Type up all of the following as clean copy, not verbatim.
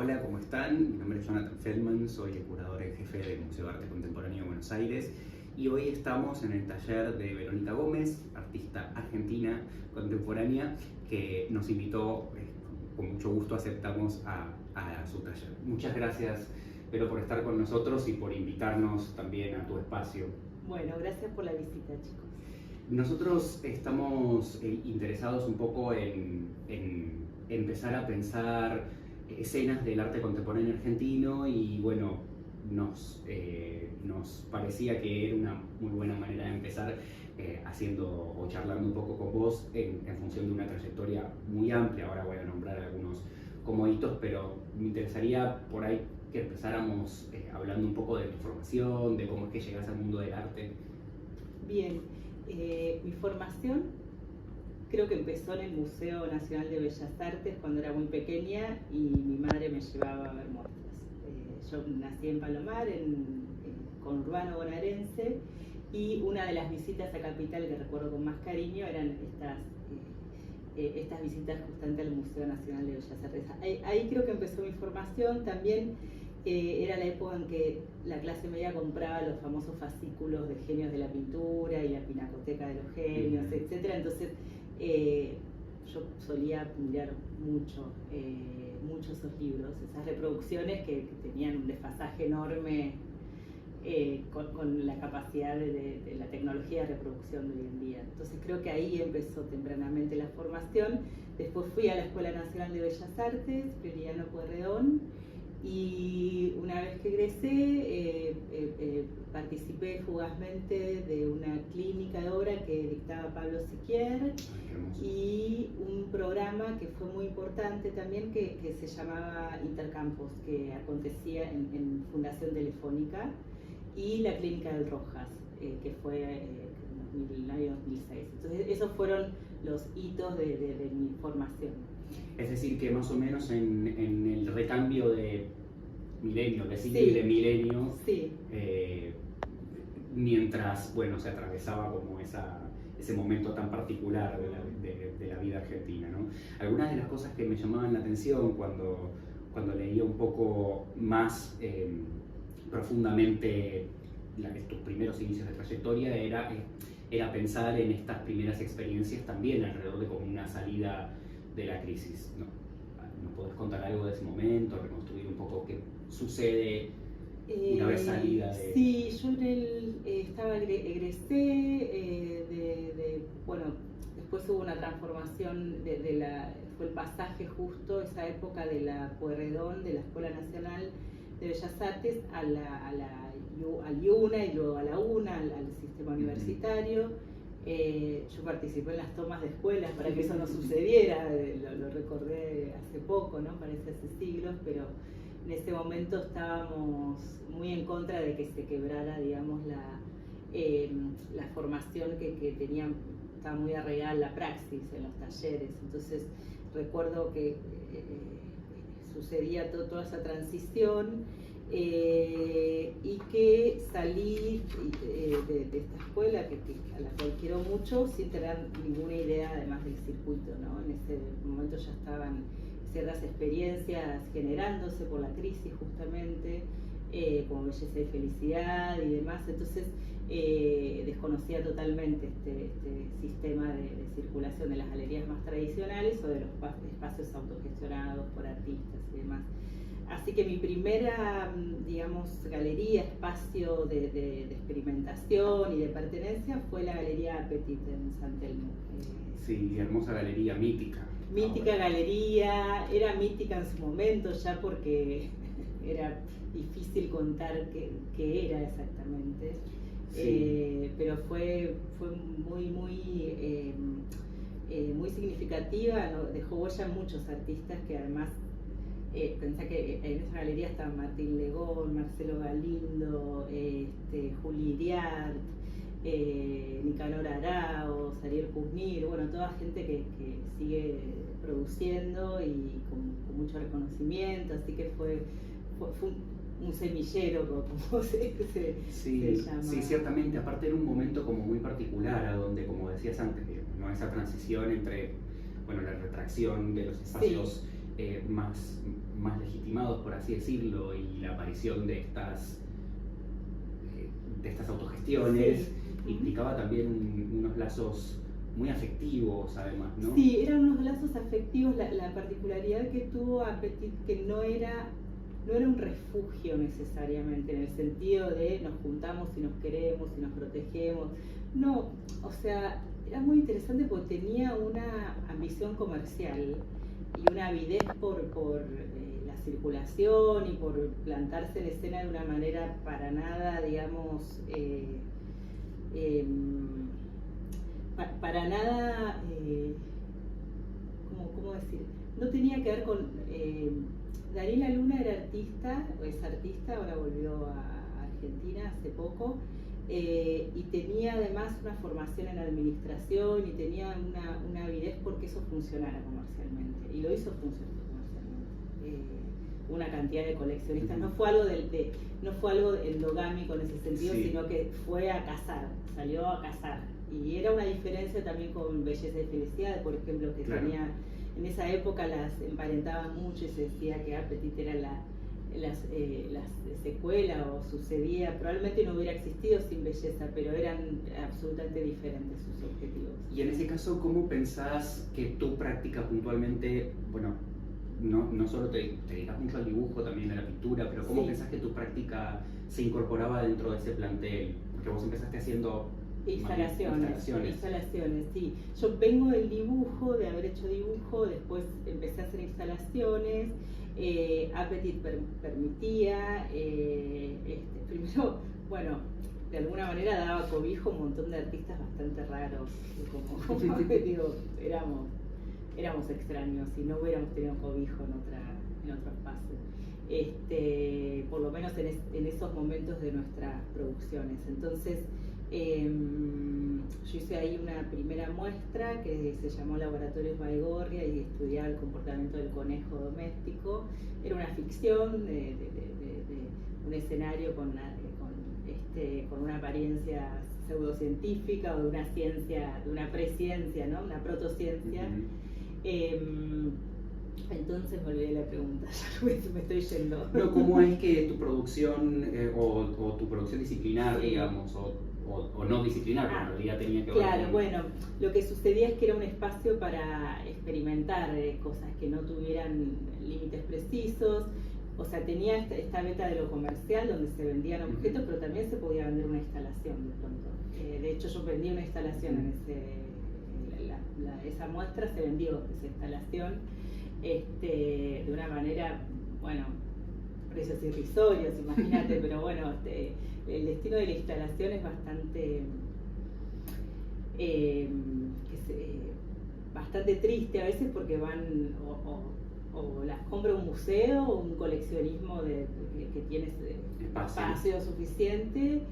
Hola, ¿cómo están? Mi nombre es Jonathan Feldman, soy el curador en jefe del Museo de Arte Contemporáneo de Buenos Aires y hoy estamos en el taller de Verónica Gómez, artista argentina contemporánea, que nos invitó, con mucho gusto aceptamos a su taller. Muchas gracias, Vero, por estar con nosotros y por invitarnos también a tu espacio. Bueno, gracias por la visita, chicos. Nosotros estamos interesados un poco en empezar a pensar escenas del arte contemporáneo argentino y bueno, nos parecía que era una muy buena manera de empezar haciendo o charlando un poco con vos en función de una trayectoria muy amplia. Ahora voy a nombrar algunos como hitos, pero me interesaría por ahí que empezáramos hablando un poco de tu formación, de cómo es que llegás al mundo del arte. Bien, mi formación creo que empezó en el Museo Nacional de Bellas Artes cuando era muy pequeña y mi madre me llevaba a ver muestras. Yo nací en Palomar, conurbano bonaerense, y una de las visitas a Capital que recuerdo con más cariño eran estas visitas justamente al Museo Nacional de Bellas Artes. Ahí creo que empezó mi formación. También era la época en que la clase media compraba los famosos fascículos de genios de la pintura y la pinacoteca de los genios, etc. Entonces yo solía mirar mucho esos libros, esas reproducciones que tenían un desfasaje enorme con la capacidad de la tecnología de reproducción de hoy en día. Entonces creo que ahí empezó tempranamente la formación. Después fui a la Escuela Nacional de Bellas Artes, Prilidiano Pueyrredón, y una vez que egresé participé fugazmente de una clínica de obra que dictaba Pablo Siquier y un programa que fue muy importante también que se llamaba Intercampus, que acontecía en Fundación Telefónica, y la clínica del Rojas, que fue en el año 2006. Entonces esos fueron los hitos de mi formación. Es decir, que más o menos en el recambio de milenio, de siglo Sí. y de milenio, Sí. Mientras bueno, se atravesaba como ese momento tan particular de la vida argentina, ¿no? Algunas de las cosas que me llamaban la atención cuando leía un poco más profundamente tus primeros inicios de trayectoria era pensar en estas primeras experiencias también alrededor de como una salida de la crisis, ¿no? ¿Nos podés contar algo de ese momento, reconstruir un poco qué sucede una vez salida de...? Sí, yo egresé bueno, después hubo una transformación fue el pasaje justo, esa época de la Pueyrredón, de la Escuela Nacional de Bellas Artes, al IUNA y luego a la UNA, al sistema universitario. Yo participé en las tomas de escuelas para que eso no sucediera, lo recordé hace poco, ¿no? Parece hace siglos, pero en ese momento estábamos muy en contra de que se quebrara, digamos, la formación que tenían, estaba muy arraigada la praxis en los talleres. Entonces recuerdo que sucedía toda esa transición y que salí de esta escuela a la cual quiero mucho sin tener ninguna idea además del circuito, ¿no? En ese momento ya estaban ciertas experiencias generándose por la crisis justamente, como Belleza y Felicidad y demás. Entonces desconocía totalmente este sistema de circulación de las galerías más tradicionales o de los espacios autogestionados por artistas y demás. Así que mi primera, digamos, galería, espacio de experimentación y de pertenencia fue la Galería Petit en San Telmo. Sí, hermosa galería, mítica. Mítica galería, era mítica en su momento ya porque era difícil contar qué era exactamente. Sí. Pero fue muy significativa, ¿no? Dejó huella en muchos artistas que además pensá que en esa galería estaban Martín Legón, Marcelo Galindo, Juli Iriart, Nicanor Arauz, Ariel Kuznir, bueno, toda gente que sigue produciendo y con mucho reconocimiento, así que fue un semillero, como se llama. Sí, ciertamente, aparte era un momento como muy particular, a donde, como decías antes, ¿no? Esa transición entre, bueno, la retracción de los espacios más más legitimados, por así decirlo, y la aparición de estas autogestiones implicaba también unos lazos muy afectivos, además, ¿no? Sí, eran unos lazos afectivos. La particularidad que tuvo Appetit, que no era un refugio necesariamente, en el sentido de nos juntamos y nos queremos y nos protegemos. No, o sea, era muy interesante porque tenía una ambición comercial y una avidez por la circulación y por plantarse en escena de una manera para nada, digamos, para nada, ¿cómo decir? No tenía que ver con... Daniela Luna era artista, o es artista, ahora volvió a Argentina hace poco, y tenía además una formación en administración y tenía una avidez porque eso funcionara comercialmente, y lo hizo funcionar comercialmente. Una cantidad de coleccionistas, no fue algo endogámico en ese sentido, sino que fue a cazar, salió a cazar. Y era una diferencia también con Belleza y Felicidad, por ejemplo, que tenía, en esa época las emparentaban mucho y se decía que Appetit era la secuela o sucedía, probablemente no hubiera existido sin Belleza, pero eran absolutamente diferentes sus objetivos. Y en ese caso, ¿cómo pensás que tu práctica puntualmente, bueno, no solo te dedicas mucho al dibujo, también a la pintura, pero cómo pensás que tu práctica se incorporaba dentro de ese plantel? Porque vos empezaste haciendo instalaciones, sí. Yo vengo del dibujo, de haber hecho dibujo, después empecé a hacer instalaciones. Appetit permitía, primero, bueno, de alguna manera daba cobijo a un montón de artistas bastante raros, como digo, éramos extraños y no hubiéramos tenido cobijo en otro espacio, por lo menos en esos momentos de nuestras producciones. Entonces, yo hice ahí una primera muestra que se llamó Laboratorios Baigorria y estudiaba el comportamiento del conejo doméstico. Era una ficción de un escenario con una apariencia pseudocientífica o de una ciencia, de una presciencia, ¿no? Una protociencia. Entonces me olvidé de la pregunta, ya me estoy yendo. No, ¿cómo es que tu producción o tu producción disciplinar, digamos, o no disciplinar, porque en realidad tenía que ver con... Bueno, lo que sucedía es que era un espacio para experimentar cosas que no tuvieran límites precisos. O sea, tenía esta beta de lo comercial donde se vendían objetos, pero también se podía vender una instalación de pronto. De hecho, yo vendí una instalación esa muestra se vendió, esa instalación, de una manera, bueno, precios irrisorios, imagínate, pero bueno, el destino de la instalación es bastante bastante triste a veces, porque van o las compra un museo o un coleccionismo que tiene espacio suficiente,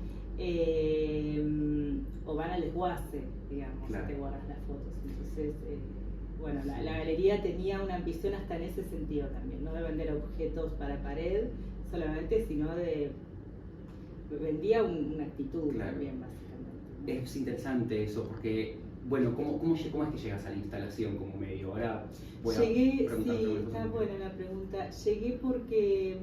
o van al desguace, digamos, si te guardas las fotos. Entonces, bueno, la galería tenía una ambición hasta en ese sentido también, no de vender objetos para pared solamente, sino vendía una actitud también, básicamente. Es interesante eso, porque, bueno, ¿cómo es que llegas a la instalación como medio? Ahora voy a preguntarte. Sí, está buena la pregunta. Llegué porque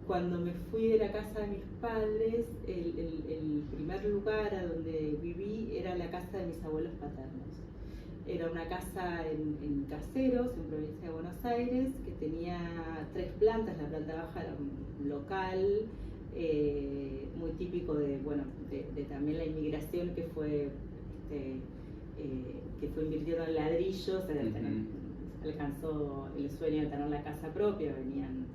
cuando me fui de la casa de mis padres, el primer lugar a donde viví era la casa de mis abuelos paternos. Era una casa en Caseros, en provincia de Buenos Aires, que tenía 3 plantas. La planta baja era un local muy típico de también la inmigración que fue invirtiendo en ladrillos. Alcanzó el sueño de tener la casa propia. Venían,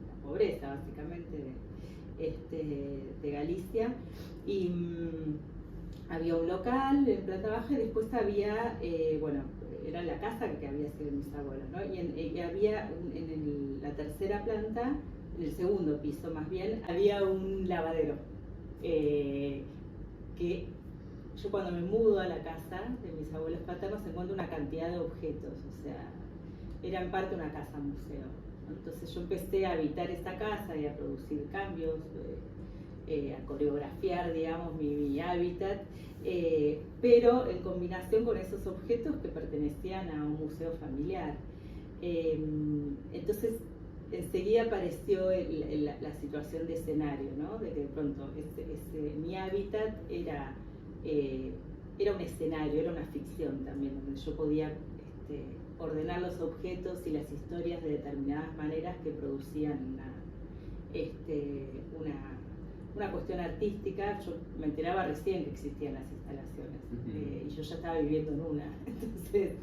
la pobreza básicamente de Galicia, y había un local en planta baja, y después había, era la casa que había sido de mis abuelos, ¿no? Y había en la tercera planta, en el segundo piso más bien, había un lavadero, que yo cuando me mudo a la casa de mis abuelos paternos encuentro una cantidad de objetos, o sea, era en parte una casa museo. Entonces yo empecé a habitar esta casa y a producir cambios, a coreografiar, digamos, mi hábitat, pero en combinación con esos objetos que pertenecían a un museo familiar. Entonces, enseguida apareció la situación de escenario, ¿no? De que de pronto mi hábitat era un escenario, era una ficción también, donde yo podía ordenar los objetos y las historias de determinadas maneras que producían una cuestión artística. Yo me enteraba recién que existían las instalaciones, y yo ya estaba viviendo en una. Entonces,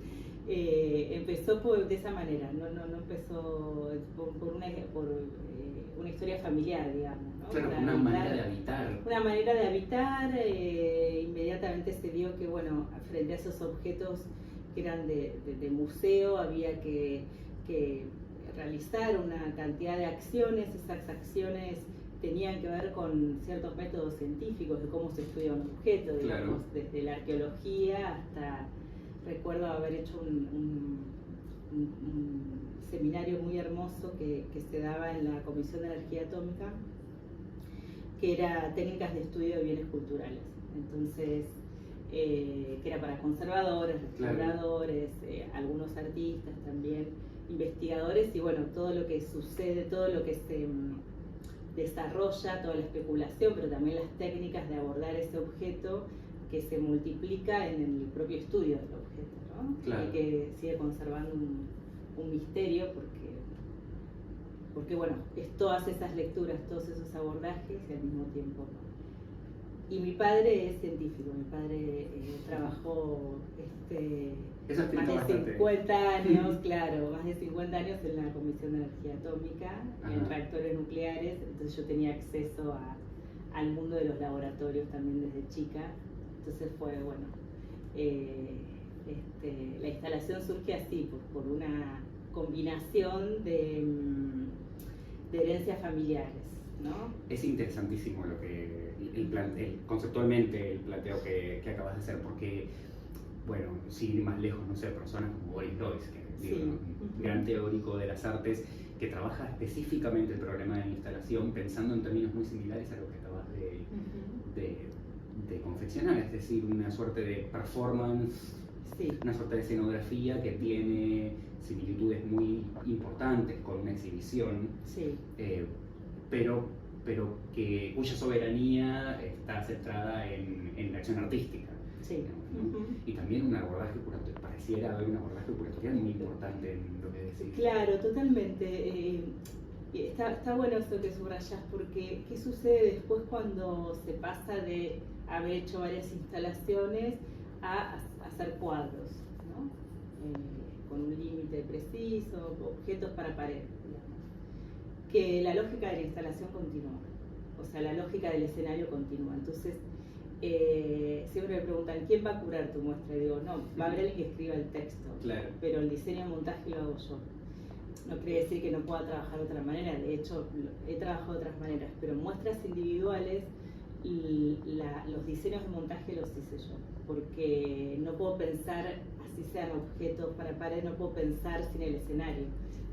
empezó de esa manera, no empezó por una historia familiar, digamos, ¿no? Claro, una manera de habitar. Una manera de habitar. Inmediatamente se vio que, bueno, frente a esos objetos que eran de museo, había que realizar una cantidad de acciones. Esas acciones tenían que ver con ciertos métodos científicos de cómo se estudia un objeto, digamos, claro, desde la arqueología hasta... Recuerdo haber hecho un seminario muy hermoso que se daba en la Comisión de Energía Atómica, que era técnicas de estudio de bienes culturales. Entonces, que era para conservadores, restauradores, algunos artistas también, investigadores, y bueno, todo lo que sucede, todo lo que se desarrolla, toda la especulación, pero también las técnicas de abordar ese objeto que se multiplica en el propio estudio del objeto, ¿no? Claro. Y que sigue conservando un misterio porque bueno, es todas esas lecturas, todos esos abordajes y al mismo tiempo, ¿no? Y mi padre es científico, mi padre trabajó más de 50 años, claro, más de 50 años en la Comisión de Energía Atómica, en reactores nucleares. Entonces yo tenía acceso al mundo de los laboratorios también desde chica. Entonces fue, bueno, la instalación surge así, por una combinación de herencias familiares, ¿no? Es interesantísimo lo que conceptualmente el planteo que acabas de hacer, porque, bueno, sin ir más lejos, no sé, personas como Boris Groys, que es un gran teórico de las artes, que trabaja específicamente el problema de la instalación pensando en términos muy similares a lo que acabas de confeccionar, es decir, una suerte de performance, una suerte de escenografía que tiene similitudes muy importantes con una exhibición, pero cuya soberanía está centrada en la acción artística. ¿No? Y también un abordaje curatorial, pareciera haber un abordaje curatorial muy importante en lo que decís. Claro, totalmente. Está bueno eso que subrayás, porque ¿qué sucede después cuando se pasa de haber hecho varias instalaciones a hacer cuadros, ¿no? Con un límite preciso, objetos para pared, digamos? Que la lógica de la instalación continúa, o sea, la lógica del escenario continúa. Entonces, siempre me preguntan, ¿quién va a curar tu muestra? Y digo, no, va a haber alguien que escriba el texto, claro, pero el diseño de montaje lo hago yo. No quiere decir que no pueda trabajar de otra manera, de hecho he trabajado de otras maneras, pero muestras individuales, los diseños de montaje los hice yo, porque no puedo pensar, así sean objetos para pared, no puedo pensar sin el escenario.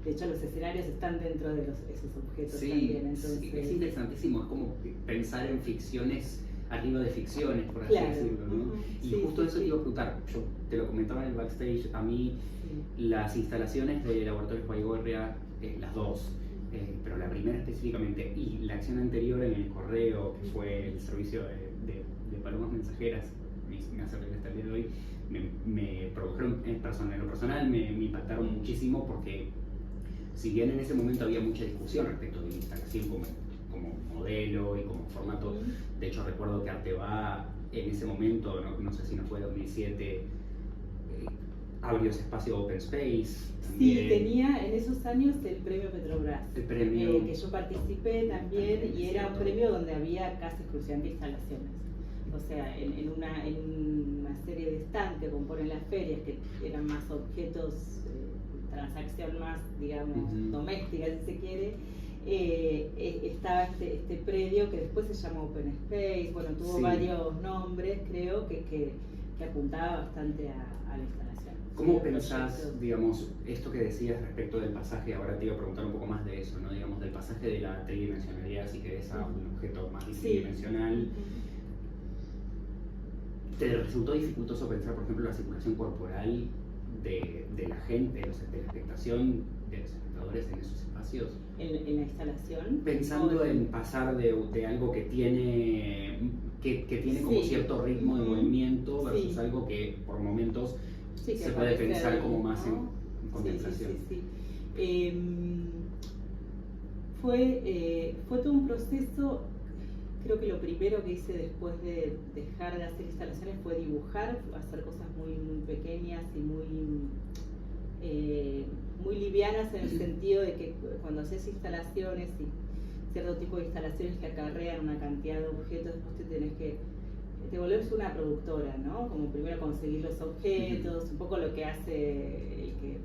De hecho, los escenarios están dentro de esos objetos también. Entonces, sí, es interesantísimo, es como pensar en ficciones arriba de ficciones, por así decirlo, ¿no? Y justo eso te iba a preguntar, yo te lo comentaba en el backstage, a mí las instalaciones de Laboratorios Baigorria, las dos, pero la primera específicamente, y la acción anterior en el correo, que fue el servicio de palomas mensajeras, me hace reír hasta el día de hoy, me produjeron, en lo personal, me impactaron muchísimo, porque si bien en ese momento había mucha discusión respecto de la instalación como modelo y como formato, de hecho recuerdo que Arteba en ese momento, no sé si no fue 2007, abrió ese espacio Open Space. También. Sí, tenía en eesos años el premio Petrobras, que yo participé también, y era un premio donde había casi exclusivamente instalaciones. O sea, en una serie de stands que componen las ferias, que eran más objetos, transacción más, digamos, doméstica, si se quiere, estaba este predio que después se llamó Open Space, bueno, tuvo varios nombres, creo, que apuntaba bastante a la instalación. ¿Cómo pensás, digamos, esto que decías respecto del pasaje? Ahora te iba a preguntar un poco más de eso, ¿no? Digamos, del pasaje de la tridimensionalidad, si querés, a un objeto más tridimensional. ¿Te resultó dificultoso pensar, por ejemplo, la circulación corporal de la gente, de la expectación de los espectadores en esos espacios? ¿En la instalación? Pensando en pasar de algo que tiene como cierto ritmo de movimiento versus algo que por momentos se puede pensar ahí, como más, ¿no? en contemplación. Fue todo un proceso. Creo que lo primero que hice después de dejar de hacer instalaciones fue dibujar, hacer cosas muy, muy pequeñas y muy livianas, en el sentido de que cuando haces instalaciones y cierto tipo de instalaciones que acarrean una cantidad de objetos, después te volvés una productora, ¿no? Como primero conseguir los objetos, un poco lo que hace el que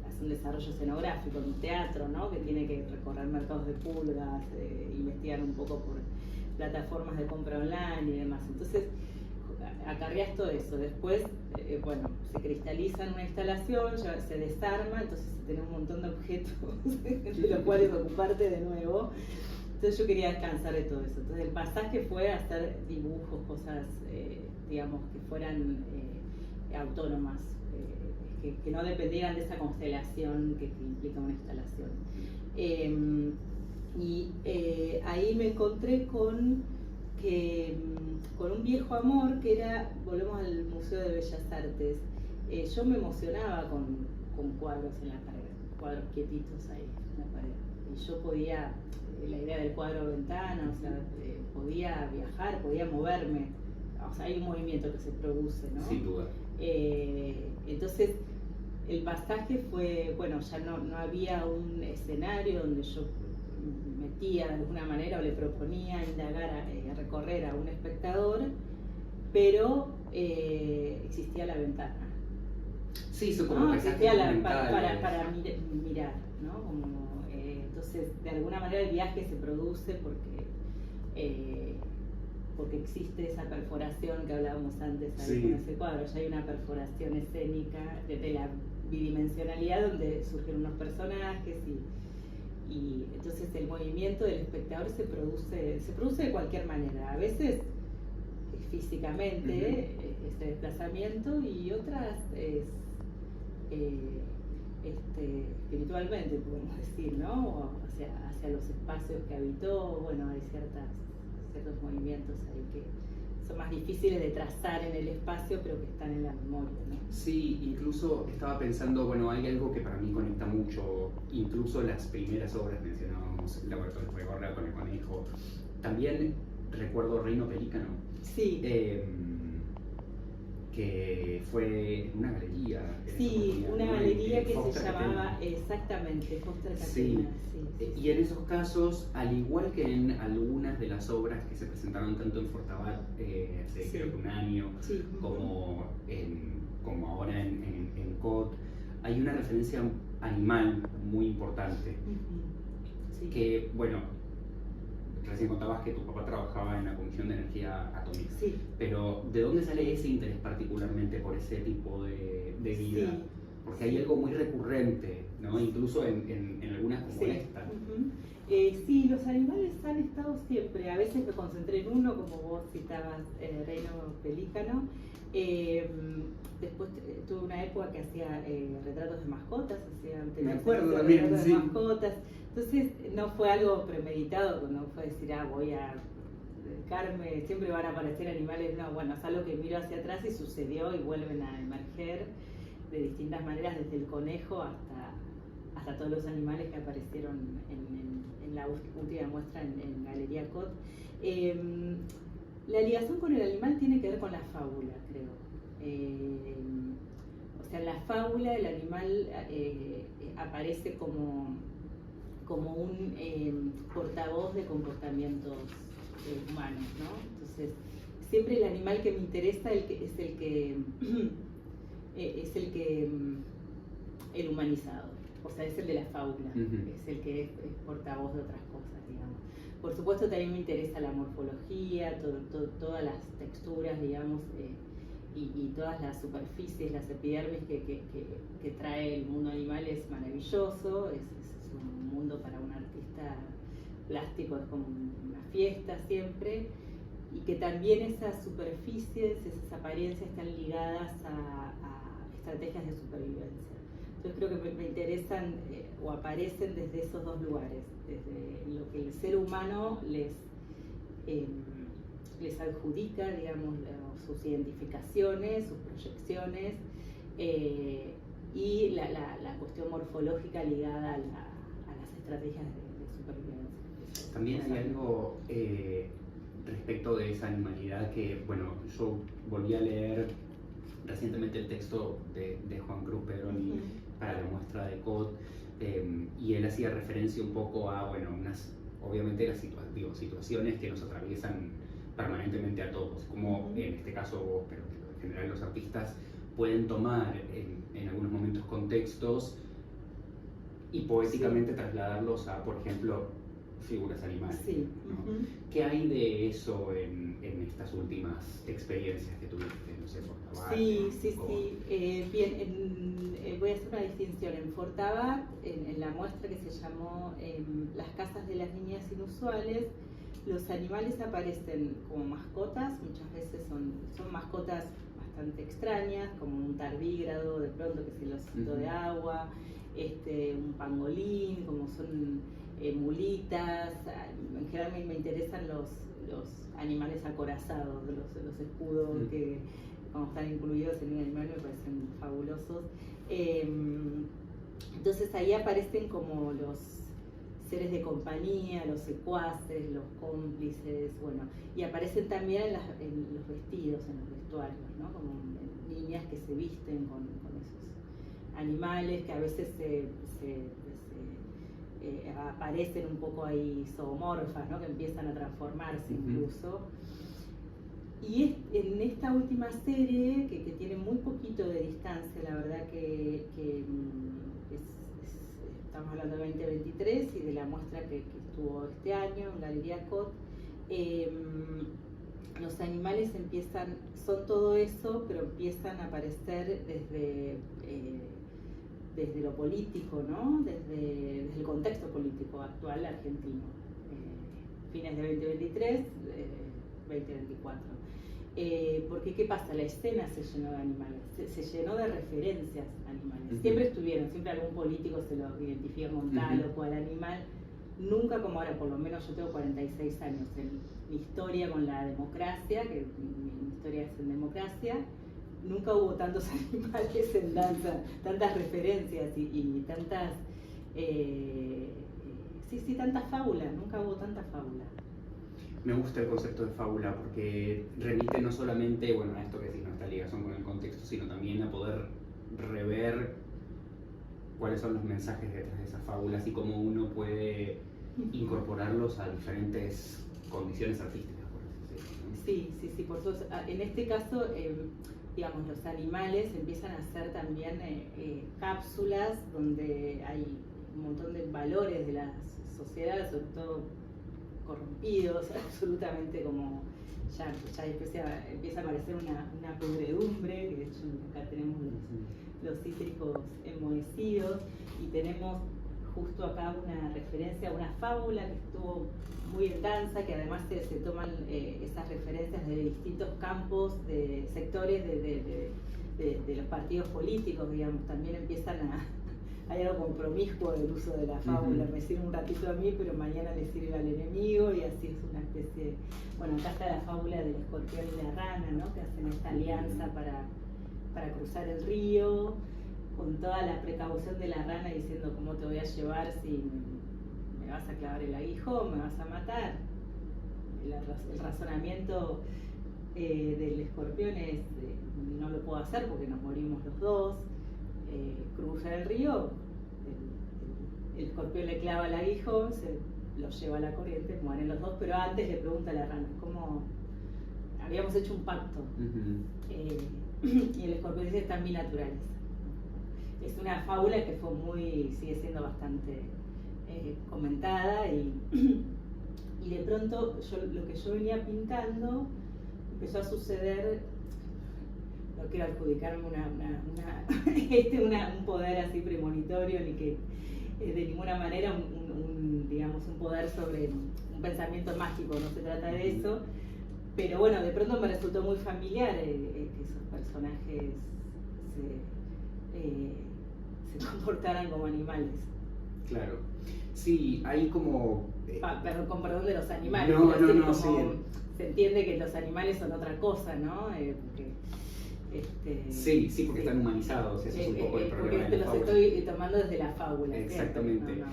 hace un desarrollo escenográfico en un teatro, ¿no? Que tiene que recorrer mercados de pulgas, investigar un poco por plataformas de compra online y demás. Entonces, acarreas todo eso. Después, se cristaliza en una instalación, ya se desarma, entonces tenés un montón de objetos de los cuales ocuparte de nuevo. Entonces yo quería descansar de todo eso. Entonces el pasaje fue hacer dibujos, cosas, digamos, que fueran autónomas, que no dependieran de esa constelación que implica una instalación. Ahí me encontré con un viejo amor que era, volvemos al Museo de Bellas Artes. Yo me emocionaba con cuadros en la pared, cuadros quietitos ahí en la pared. Y yo podía, la idea del cuadro ventana, o sea, podía viajar, podía moverme. O sea, hay un movimiento que se produce, ¿no? Sin duda. Entonces, el pasaje fue, ya no había un escenario donde yo metía de alguna manera o le proponía indagar, recorrer a un espectador, pero existía la ventana. Sí, eso como existía para mirar, ¿no? Entonces, de alguna manera el viaje se produce porque existe esa perforación que hablábamos antes ahí con ese cuadro. Ya hay una perforación escénica de la bidimensionalidad donde surgen unos personajes y entonces el movimiento del espectador se produce de cualquier manera. A veces físicamente este desplazamiento y otras espiritualmente, podemos decir, ¿no? Hacia los espacios que habitó. Bueno, hay ciertos movimientos ahí que son más difíciles de trazar en el espacio, pero que están en la memoria, ¿no? Sí, incluso estaba pensando, hay algo que para mí conecta mucho, incluso las primeras obras mencionábamos, el laboratorio de Gorra con el conejo. También recuerdo Reino Pelícano. Sí. Que fue una galería. Sí, una galería que se llamaba exactamente Foster Catena. Sí. Y en esos casos, al igual que en algunas de las obras que se presentaron tanto en Fortabat hace creo que un año, como ahora en COT, hay una referencia animal muy importante. Que, recién contabas que tu papá trabajaba en la Comisión de Energía Atómica, pero ¿de dónde sale ese interés particularmente por ese tipo de vida? Porque hay algo muy recurrente, ¿no? Incluso en algunas como esta. Sí, los animales han estado siempre. A veces me concentré en uno, como vos citabas, Reino Pelícano. Después tuve una época que hacía retratos de mascotas, me acuerdo también, retratos de mascotas. Entonces no fue algo premeditado, no fue decir, voy a dedicarme, siempre van a aparecer animales. No, es algo que miro hacia atrás y sucedió y vuelven a emerger de distintas maneras, desde el conejo hasta todos los animales que aparecieron en la última muestra en Galería COT. La ligación con el animal tiene que ver con la fábula, creo. En la fábula el animal aparece como un portavoz de comportamientos humanos, ¿no? Entonces, siempre el animal que me interesa es el humanizado, es el de la fábula, es el que es portavoz de otras cosas, digamos. Por supuesto también me interesa la morfología, todas las texturas, digamos, y todas las superficies, las epidermis que trae el mundo animal es maravilloso, es un mundo para un artista plástico, es como una fiesta siempre, y que también esas superficies, esas apariencias están ligadas estrategias de supervivencia. Entonces creo que me interesan o aparecen desde esos dos lugares, desde lo que el ser humano les adjudica, digamos, sus identificaciones, sus proyecciones, y la cuestión morfológica ligada a las estrategias de supervivencia. También hay algo respecto de esa animalidad que, bueno, yo volví a leer recientemente el texto de Juan Cruz Pedroni para la muestra de COT, y él hacía referencia un poco a, bueno, obviamente las situaciones que nos atraviesan permanentemente a todos, como en este caso vos, pero en general los artistas pueden tomar en algunos momentos contextos y poéticamente trasladarlos a, por ejemplo, figuras animales. Sí. ¿No? ¿Qué hay de eso en estas últimas experiencias que tuviste? No sé, Fortabat. Sí. Bien, voy a hacer una distinción. En Fortabat, en la muestra que se llamó Las casas de las niñas inusuales, los animales aparecen como mascotas, muchas veces son mascotas bastante extrañas, como un tardígrado, de pronto que es el osito de agua, un pangolín, como son mulitas. En general me interesan los animales acorazados, los escudos que cuando están incluidos en un animal me parecen fabulosos. Entonces ahí aparecen como los seres de compañía, los secuaces, los cómplices, bueno, y aparecen también en los vestidos, en los vestuarios, ¿no? Como niñas que se visten con esos animales que a veces aparecen un poco ahí zoomorfas, ¿no? Que empiezan a transformarse incluso. Y en esta última serie, que tiene muy poquito de distancia, la verdad que estamos hablando de 2023 y de la muestra que estuvo este año en Galería COT, los animales son todo eso, pero empiezan a aparecer desde lo político, ¿no? Desde el contexto político actual argentino, fines de 2023, 2024. Porque ¿qué pasa? La escena se llenó de animales, se llenó de referencias animales. Siempre algún político se lo identifica con tal o cual animal. Nunca como ahora, por lo menos yo tengo 46 años en mi historia con la democracia, que mi historia es en democracia, nunca hubo tantos animales en danza, tantas referencias y tantas, tantas fábulas, nunca hubo tanta fábula. Me gusta el concepto de fábula porque remite no solamente, bueno, a esto que decís, nuestra ligación con el contexto, sino también a poder rever cuáles son los mensajes detrás de esas fábulas y cómo uno puede incorporarlos a diferentes condiciones artísticas, por así decirlo, ¿no? Sí, por eso, en este caso, digamos, los animales empiezan a hacer también cápsulas donde hay un montón de valores de la sociedad, sobre todo corrompidos, absolutamente como ya empieza a aparecer una podredumbre, que de hecho acá tenemos los cítricos enmohecidos, y tenemos justo acá una referencia a una fábula que estuvo muy en danza, que además se toman esas referencias de distintos campos, de sectores de los partidos políticos, digamos, también empiezan hay algo como promiscuo del uso de la fábula, me sirve un ratito a mí, pero mañana le sirve al enemigo, y así es una especie bueno, acá está la fábula del escorpión y la rana, ¿no? Que hacen esta alianza para cruzar el río, con toda la precaución de la rana diciendo cómo te voy a llevar si me vas a clavar el aguijón, me vas a matar. El razonamiento del escorpión es no lo puedo hacer porque nos morimos los dos. Cruzar el río, el escorpión le clava el aguijón, se lo lleva a la corriente, mueren los dos, pero antes le pregunta a la rana, ¿cómo habíamos hecho un pacto? Y el escorpión dice, está en mi naturaleza. Es una fábula que sigue siendo bastante comentada, y de pronto lo que yo venía pintando empezó a suceder. No quiero adjudicarme un poder así premonitorio, ni que de ninguna manera un poder sobre un pensamiento mágico, no se trata de eso, pero bueno, de pronto me resultó muy familiar que esos personajes se comportaran como animales. Claro. Sí, hay como... Perdón, con perdón de los animales. No, sí. Se entiende que los animales son otra cosa, ¿no? Sí, porque están humanizados, eso es un poco el problema porque de la los fábula. estoy tomando desde la fábula. Exactamente. No.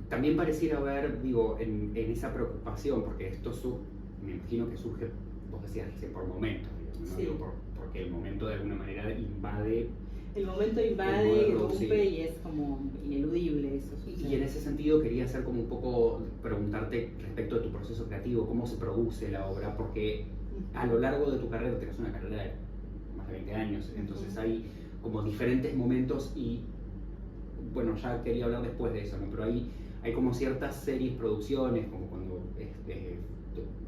También pareciera haber, digo, en esa preocupación, porque esto me imagino que surge, vos decías, por momentos, digamos, ¿no? Sí. Digo, porque el momento de alguna manera invade. El momento invade, rompe, sí. Y es como ineludible eso. Y en ese sentido quería hacer como un poco, preguntarte respecto de tu proceso creativo, cómo se produce la obra, porque a lo largo de tu carrera, tenés una carrera de más de 20 años, entonces hay como diferentes momentos y, bueno, ya quería hablar después de eso, ¿no? Pero hay como ciertas series, producciones, como cuando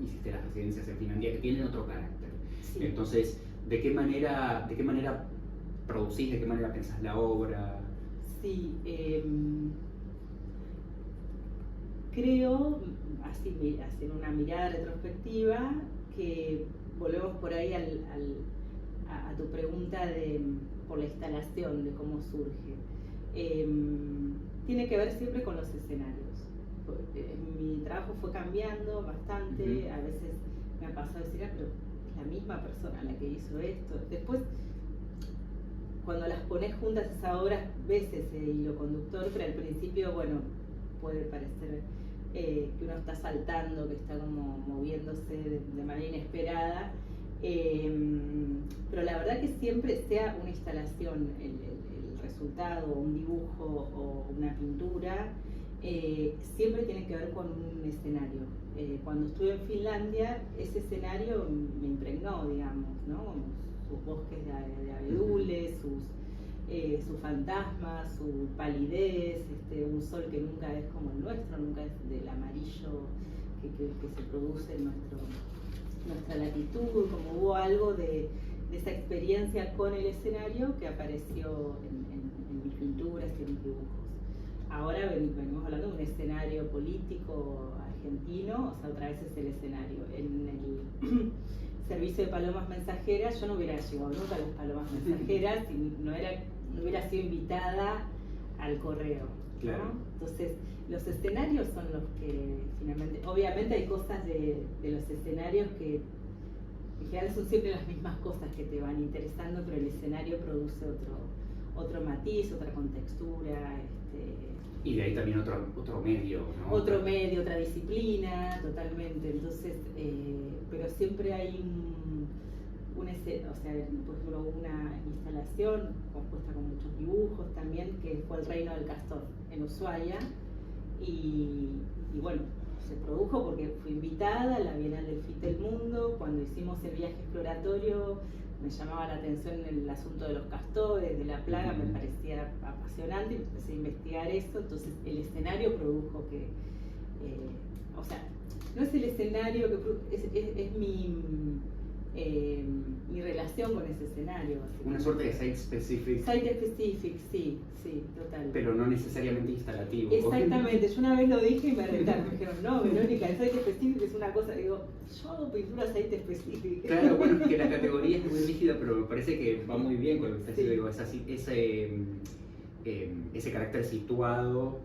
hiciste las residencias en Finlandia, que tienen otro carácter. Sí. Entonces, ¿de qué manera producís, de qué manera pensás la obra? Sí, creo, así hacer una mirada retrospectiva, que volvemos por ahí a tu pregunta por la instalación, de cómo surge. Tiene que ver siempre con los escenarios. Mi trabajo fue cambiando bastante, a veces me ha pasado decir, pero es la misma persona la que hizo esto. Después, cuando las pones juntas esas obras, ves ese hilo conductor, pero al principio, bueno, puede parecer que uno está saltando, que está como moviéndose de manera inesperada, pero la verdad que siempre sea una instalación, el resultado, un dibujo o una pintura, siempre tiene que ver con un escenario. Cuando estuve en Finlandia, ese escenario me impregnó, digamos, ¿no? Sus bosques de abedules, sus fantasmas, su palidez, un sol que nunca es como el nuestro, nunca es del amarillo que se produce en nuestra latitud, como hubo algo de esa experiencia con el escenario que apareció en mis pinturas y en mis dibujos. Ahora venimos hablando de un escenario político argentino, o sea, otra vez es el escenario. En el servicio de palomas mensajeras, yo no hubiera llegado nunca a las palomas mensajeras si no hubiera sido invitada al correo, ¿no? Claro. Entonces, los escenarios son los que finalmente, obviamente hay cosas de los escenarios que en general son siempre las mismas cosas que te van interesando, pero el escenario produce otro matiz, otra contextura. Y de ahí también otro medio, ¿no? Otro medio, otra disciplina, totalmente. Entonces, pero siempre hay por ejemplo, una instalación compuesta con muchos dibujos también, que fue el Reino del Castor en Ushuaia, y bueno, se produjo porque fui invitada a la Bienal del FIT del Mundo. Cuando hicimos el viaje exploratorio me llamaba la atención el asunto de los castores, de la plaga, me parecía apasionante y empecé a investigar eso. Entonces el escenario produjo que, o sea, no es el escenario que es mi relación con ese escenario. Una suerte de site specific. Site specific, sí, total. Pero no necesariamente instalativo. Exactamente, yo una vez lo dije y me retaron, me dijeron, no, Verónica, el site specific es una cosa, digo, yo hago pintura site specific. Claro, bueno, es que la categoría es muy rígida, pero me parece que va muy bien con lo que estás diciendo, ese carácter situado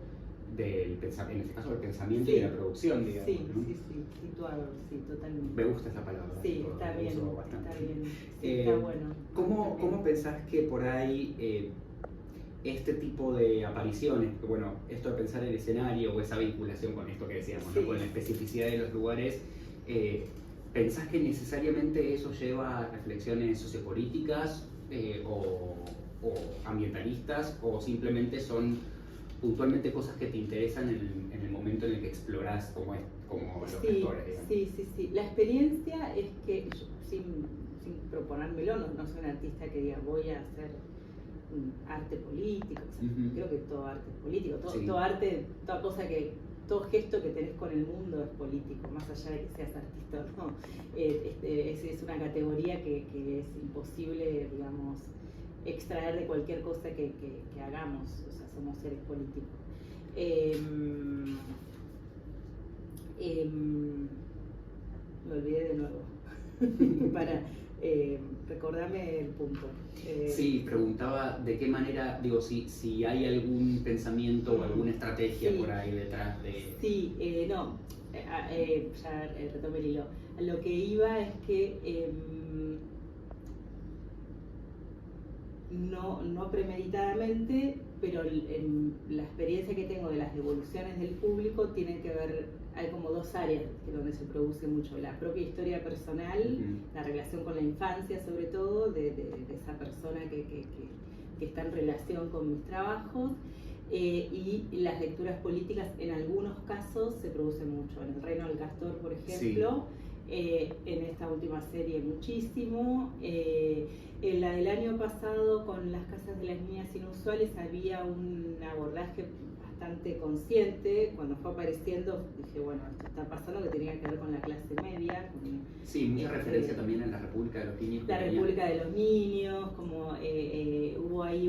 en este caso del pensamiento y de la producción, digamos. Sí, ¿no? sí, situado, sí, totalmente. Me gusta esa palabra. Sí, está bien, sí, está bueno. ¿Cómo pensás que por ahí este tipo de apariciones, bueno, esto de pensar el escenario o esa vinculación con esto que decíamos, ¿no? Con la especificidad de los lugares, ¿pensás que necesariamente eso lleva a reflexiones sociopolíticas o ambientalistas, o simplemente son puntualmente cosas que te interesan en el momento en el que exploras como los gestores, digamos? Sí. La experiencia es que yo, sin proponérmelo, no soy una artista que diga voy a hacer arte político. O sea, creo que todo arte es político, todo arte, toda cosa todo gesto que tenés con el mundo es político, más allá de que seas artista o no. Es una categoría que es imposible, digamos, extraer de cualquier cosa que hagamos. O sea, somos seres políticos. Me olvidé de nuevo para recordame el punto. Sí, preguntaba de qué manera, digo, si hay algún pensamiento o alguna estrategia por ahí detrás de... Sí, no, ya retomé el hilo. Lo que iba es que no premeditadamente, pero la experiencia que tengo de las devoluciones del público tienen que ver, hay como dos áreas donde se produce mucho, la propia historia personal, la relación con la infancia sobre todo, de esa persona que está en relación con mis trabajos, y las lecturas políticas en algunos casos se producen mucho, en El Reino del Castor por ejemplo, en esta última serie muchísimo. En la del año pasado con Las Casas de las Niñas Inusuales había un abordaje bastante consciente. Cuando fue apareciendo dije, bueno, esto está pasando, que tenía que ver con la clase media. Sí, mucha referencia también en la República de los Niños. La República de los Niños, como hubo ahí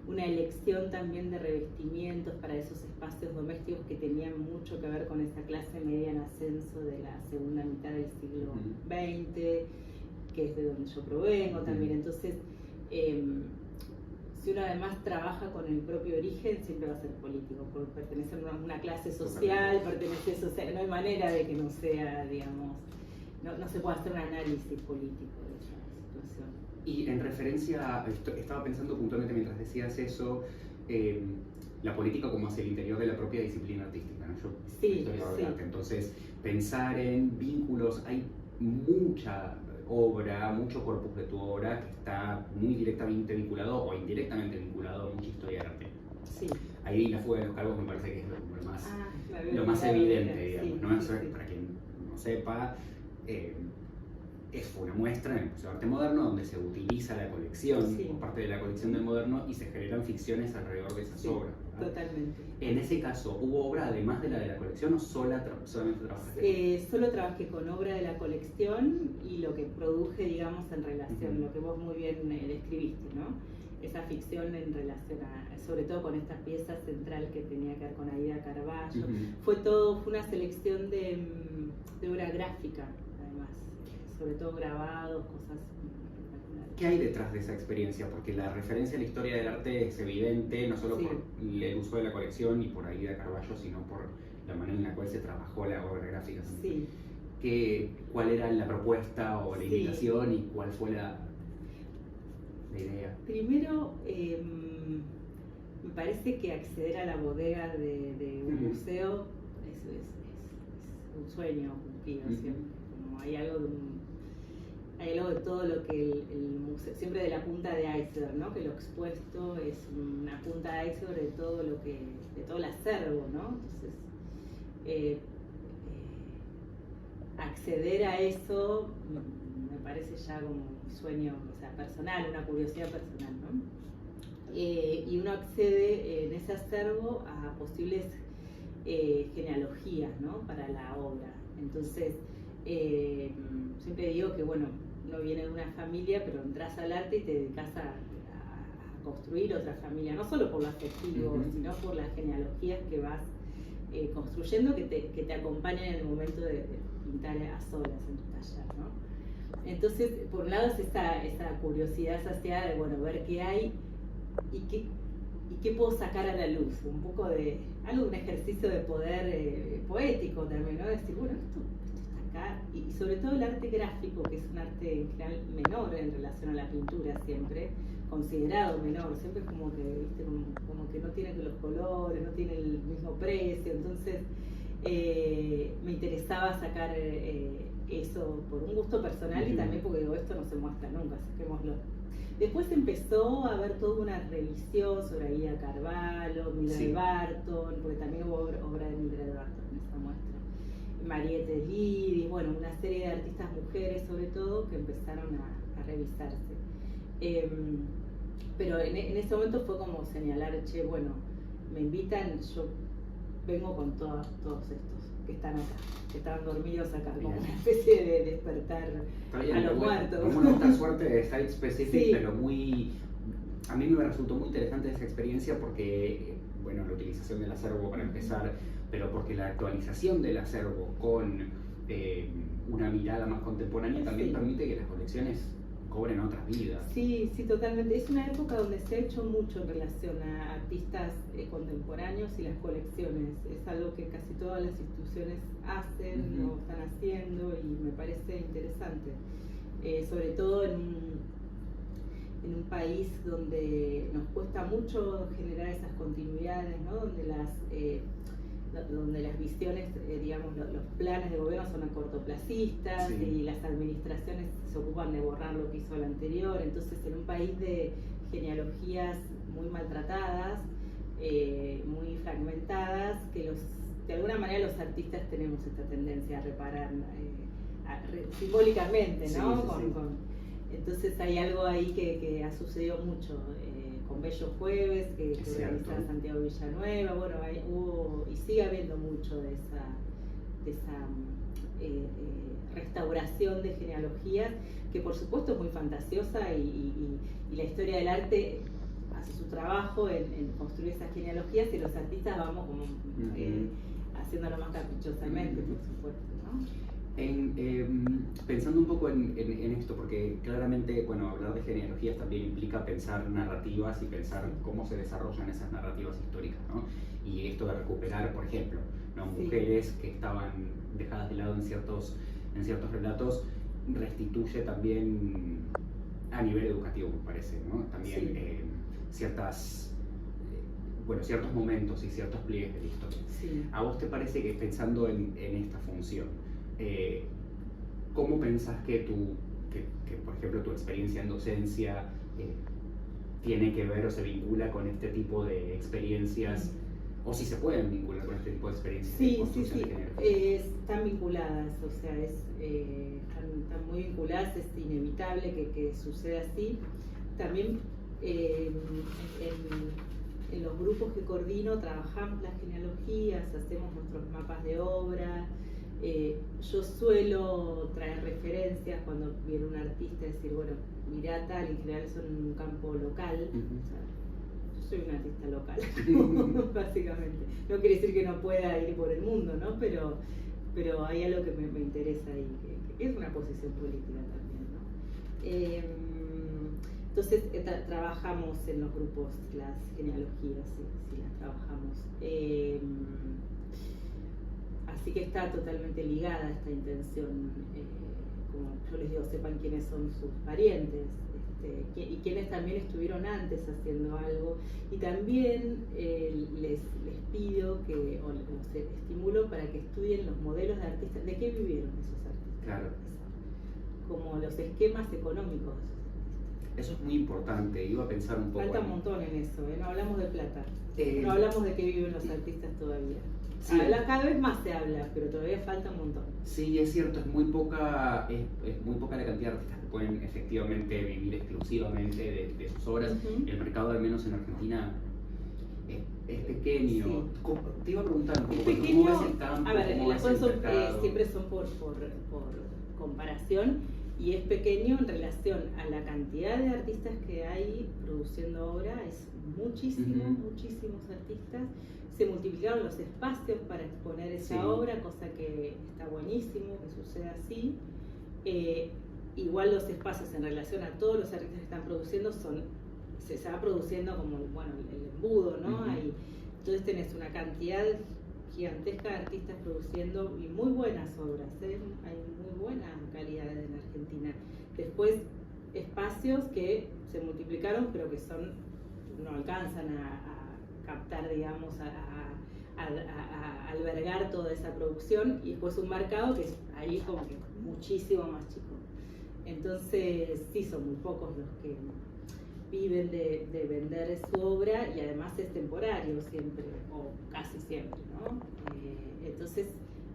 una elección también de revestimientos para esos espacios domésticos que tenían mucho que ver con esa clase media en ascenso de la segunda mitad del siglo XX, que es de donde yo provengo también. Entonces, si uno además trabaja con el propio origen, siempre va a ser político, porque pertenece a una clase social, no hay manera de que no sea, digamos, no se puede hacer un análisis político de esa situación. Y en referencia, estaba pensando puntualmente mientras decías eso, la política como hacia el interior de la propia disciplina artística, ¿no? Yo soy historiador de arte, entonces pensar en vínculos, hay mucha obra, mucho corpus de tu obra que está muy directamente vinculado o indirectamente vinculado a mucha historia del arte. Sí. Ahí La Fuga de los Calvos me parece que es lo más evidente, digamos, ¿no? Sí. Para quien no sepa, fue una muestra en el Museo de Arte Moderno donde se utiliza la colección por parte de la colección del Moderno y se generan ficciones alrededor de esas obras, ¿verdad? Totalmente. En ese caso, ¿hubo obra además de la colección o solamente trabajaste? Solo trabajé con obra de la colección y lo que produje, digamos, en relación, lo que vos muy bien describiste, ¿no? Esa ficción en relación sobre todo con esta pieza central que tenía que ver con Aida Carballo. Fue una selección de obra gráfica, además, sobre todo grabados, cosas espectaculares. ¿Qué hay detrás de esa experiencia? Porque la referencia a la historia del arte es evidente, no solo por el uso de la colección y por Aida Carballo, sino por la manera en la cual se trabajó la obra gráfica. Sí. ¿Cuál era la propuesta o la invitación y cuál fue la idea? Primero, me parece que acceder a la bodega de un museo es un sueño cumplido siempre. Como hay algo de todo lo que el museo, siempre de la punta de iceberg, ¿no? Que lo expuesto es una punta de iceberg de todo el acervo, ¿no? Entonces, acceder a eso me parece ya como un sueño, o sea, personal, una curiosidad personal, ¿no? Y uno accede en ese acervo a posibles genealogías, ¿no? Para la obra. Entonces, siempre digo que, bueno, uno viene de una familia, pero entras al arte y te dedicas a construir otra familia, no solo por lo afectivo, sino por las genealogías que vas construyendo, que te acompañan en el momento de pintar a solas en tu taller, ¿no? Entonces, por un lado es esa curiosidad saciada de, bueno, ver qué hay y qué puedo sacar a la luz, un poco de un ejercicio de poder poético también, ¿no? Decir, bueno, esto está acá, y sobre todo el arte gráfico, que es un arte en general menor en relación a la pintura siempre, considerado menor, siempre es como que, ¿viste? Como que no tiene los colores, no tiene el mismo precio, entonces me interesaba sacar eso por un gusto personal y también porque digo, esto no se muestra nunca, saquémoslo. Después empezó a haber toda una revisión sobre Aida Carballo, Mildred Barton, porque también hubo obra de Mildred Barton en esa muestra, Mariette Lidis, bueno, una serie de artistas mujeres sobre todo que empezaron a revisarse. Pero en ese momento fue como señalar, che, bueno, me invitan, yo vengo con todos estos que están acá, que estaban dormidos acá, como una especie de despertar a los muertos. Como una otra suerte de site specific, pero a mí me resultó muy interesante esa experiencia porque, bueno, la utilización del acervo para empezar, pero porque la actualización del acervo con una mirada más contemporánea también permite que las colecciones cobren otras vidas. Sí, sí, totalmente. Es una época donde se ha hecho mucho en relación a artistas contemporáneos y las colecciones. Es algo que casi todas las instituciones hacen o están haciendo y me parece interesante. Sobre todo en un país donde nos cuesta mucho generar esas continuidades, ¿no? Donde las visiones, digamos, los planes de gobierno son cortoplacistas y las administraciones se ocupan de borrar lo que hizo el anterior. Entonces, en un país de genealogías muy maltratadas, muy fragmentadas, que de alguna manera los artistas tenemos esta tendencia a reparar simbólicamente, ¿no? Entonces hay algo ahí que ha sucedido mucho. Con Bello Jueves, que organiza Santiago Villanueva, bueno, hubo y sigue habiendo mucho de esa restauración de genealogías, que por supuesto es muy fantasiosa y la historia del arte hace su trabajo en construir esas genealogías y los artistas vamos como haciéndolo más caprichosamente, por supuesto, ¿no? Pensando un poco en esto, porque claramente, bueno, hablar de genealogías también implica pensar narrativas y pensar cómo se desarrollan esas narrativas históricas, ¿no? Y esto de recuperar, por ejemplo, ¿no? Mujeres que estaban dejadas de lado en ciertos relatos, restituye también a nivel educativo, me parece, ¿no? También ciertos momentos y ciertos pliegues de la historia. ¿A vos te parece que pensando en esta función, cómo pensás que por ejemplo, tu experiencia en docencia tiene que ver o se vincula con este tipo de experiencias, o si se pueden vincular con este tipo de experiencias de construcción de género? Están vinculadas, o sea, están muy vinculadas, es inevitable que suceda así. También en los grupos que coordino trabajamos las genealogías, hacemos nuestros mapas de obra. Yo suelo traer referencias cuando viene un artista, decir, bueno, mirá tal, en general son en un campo local. O sea, yo soy un artista local, básicamente. No quiere decir que no pueda ir por el mundo, ¿no? Pero hay algo que me interesa ahí, que es una posición política también, ¿no? Entonces trabajamos en los grupos las genealogías, sí las trabajamos. Así que está totalmente ligada a esta intención, como yo les digo, sepan quiénes son sus parientes y quienes también estuvieron antes haciendo algo. Y también les pido o los estimulo para que estudien los modelos de artistas, de qué vivieron esos artistas. Claro. Como los esquemas económicos. Eso es muy importante, iba a pensar un poco. Falta un montón en eso, no hablamos de plata, no hablamos de qué viven los artistas todavía. Sí. Cada vez más se habla, pero todavía falta un montón. Sí, es cierto, es muy poca la cantidad de artistas que pueden efectivamente vivir exclusivamente de sus obras. El mercado, al menos en Argentina, es pequeño. Sí. Te iba a preguntar un poco, ¿cómo ves el campo? A ver, las cosas siempre son por comparación, y es pequeño en relación a la cantidad de artistas que hay produciendo obra. Es muchísimos artistas. Se multiplicaron los espacios para exponer esa obra, cosa que está buenísimo que suceda así. Igual los espacios en relación a todos los artistas que están produciendo se va produciendo como el embudo, ¿no? Entonces tenés una cantidad gigantesca de artistas produciendo y muy buenas obras, hay muy buena calidad en Argentina. Después espacios que se multiplicaron pero que no alcanzan a captar, digamos, a albergar toda esa producción, y después un mercado que es ahí como que muchísimo más chico. Entonces sí, son muy pocos los que viven de vender su obra, y además es temporario siempre, o casi siempre, ¿no? Entonces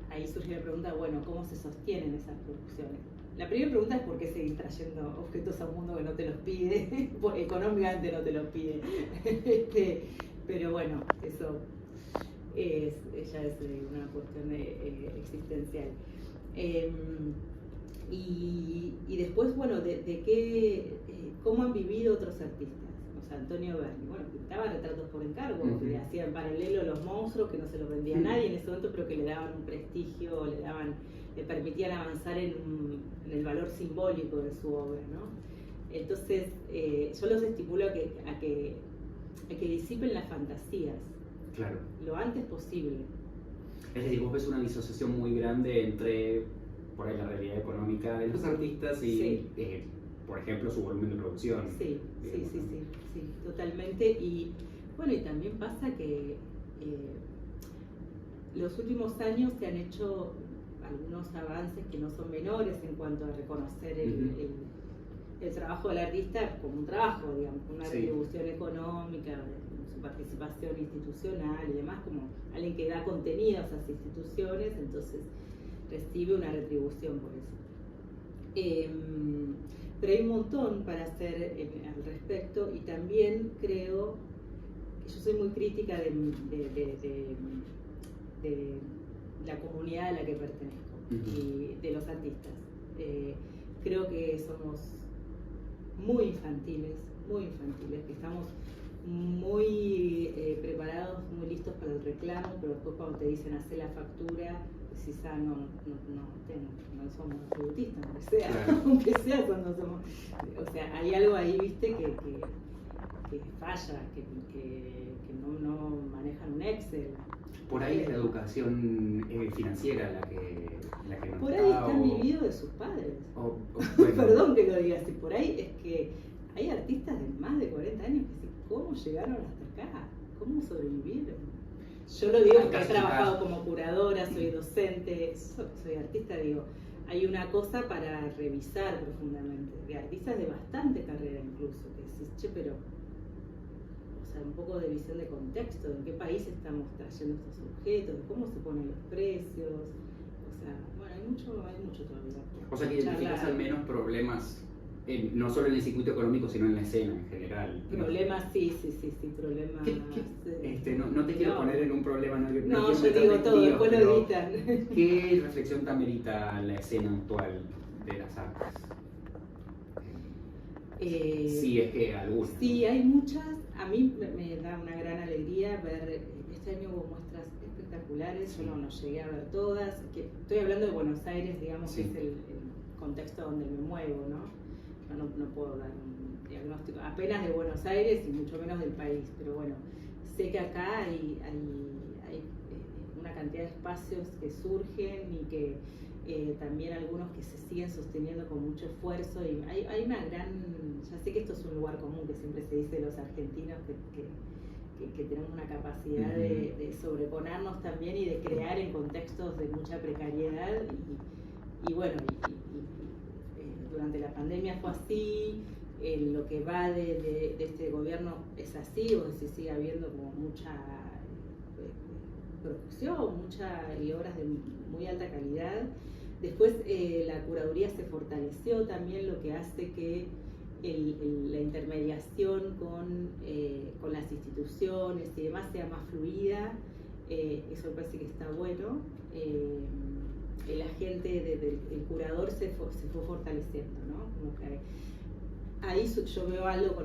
ahí surge la pregunta, bueno, ¿cómo se sostienen esas producciones? La primera pregunta es por qué seguir trayendo objetos a un mundo que no te los pide, porque económicamente no te los pide. Pero bueno, eso ya es una cuestión existencial. Y después, bueno, cómo han vivido otros artistas. O sea, Antonio Berni, bueno, pintaba retratos por encargo, le hacía en paralelo los monstruos que no se los vendía a nadie en ese momento, pero que le daban un prestigio, le permitían avanzar en el valor simbólico de su obra, ¿no? Entonces, yo los estimulo a que disipen las fantasías. Claro. Lo antes posible. Es decir, vos ves una disociación muy grande entre, por ahí, la realidad económica de los artistas y, sí. Por ejemplo, su volumen de producción. Sí, totalmente. Y bueno, y también pasa que los últimos años se han hecho algunos avances que no son menores en cuanto a reconocer el trabajo del artista como un trabajo, digamos, con una retribución económica, su participación institucional y demás, como alguien que da contenido a esas instituciones, entonces recibe una retribución por eso. Pero hay un montón para hacer al respecto, y también creo que yo soy muy crítica de la comunidad a la que pertenezco y de los artistas. Creo que somos muy infantiles, que estamos muy preparados, muy listos para el reclamo, pero después cuando te dicen hacer la factura, decís, no somos tributistas, aunque sea cuando somos, o sea, hay algo ahí, viste, que falla, que no manejan un Excel. Por ahí es la educación financiera la que no por está, ahí están vividos de sus padres. Bueno. Perdón que lo diga así, por ahí es que hay artistas de más de 40 años que dicen, ¿cómo llegaron hasta acá? ¿Cómo sobrevivieron? Yo lo digo porque he trabajado como curadora, soy docente, soy artista, digo, hay una cosa para revisar profundamente, de artistas de bastante carrera incluso, que decís, che, pero, o sea, un poco de visión de contexto, de en qué país estamos trayendo estos objetos, de cómo se ponen los precios, o sea, bueno, hay mucho todavía. O sea, que identificas al menos problemas, no solo en el circuito económico, sino en la escena en general. Problemas, sí, problemas. No te quiero poner en un problema, no yo digo todo, después lo editan. ¿Qué reflexión te amerita la escena actual de las artes? Sí, es que algunas. Sí, hay muchas. A mí me da una gran alegría ver, este año hubo muestras espectaculares, yo no llegué a ver todas. Estoy hablando de Buenos Aires, digamos, que es el contexto donde me muevo, ¿no? No puedo dar un diagnóstico apenas de Buenos Aires y mucho menos del país, pero bueno, sé que acá hay una cantidad de espacios que surgen y que también algunos que se siguen sosteniendo con mucho esfuerzo, y hay una gran, ya sé que esto es un lugar común que siempre se dice de los argentinos, que tenemos una capacidad de sobreponernos también y de crear en contextos de mucha precariedad, y bueno, durante la pandemia fue así, lo que va de este gobierno es así, o si sigue habiendo como mucha producción, y obras de muy alta calidad. Después la curaduría se fortaleció también, lo que hace que la intermediación con las instituciones y demás sea más fluida. Eso me parece que está bueno. El agente el curador se fue fortaleciendo, ¿no? Como que ahí yo veo algo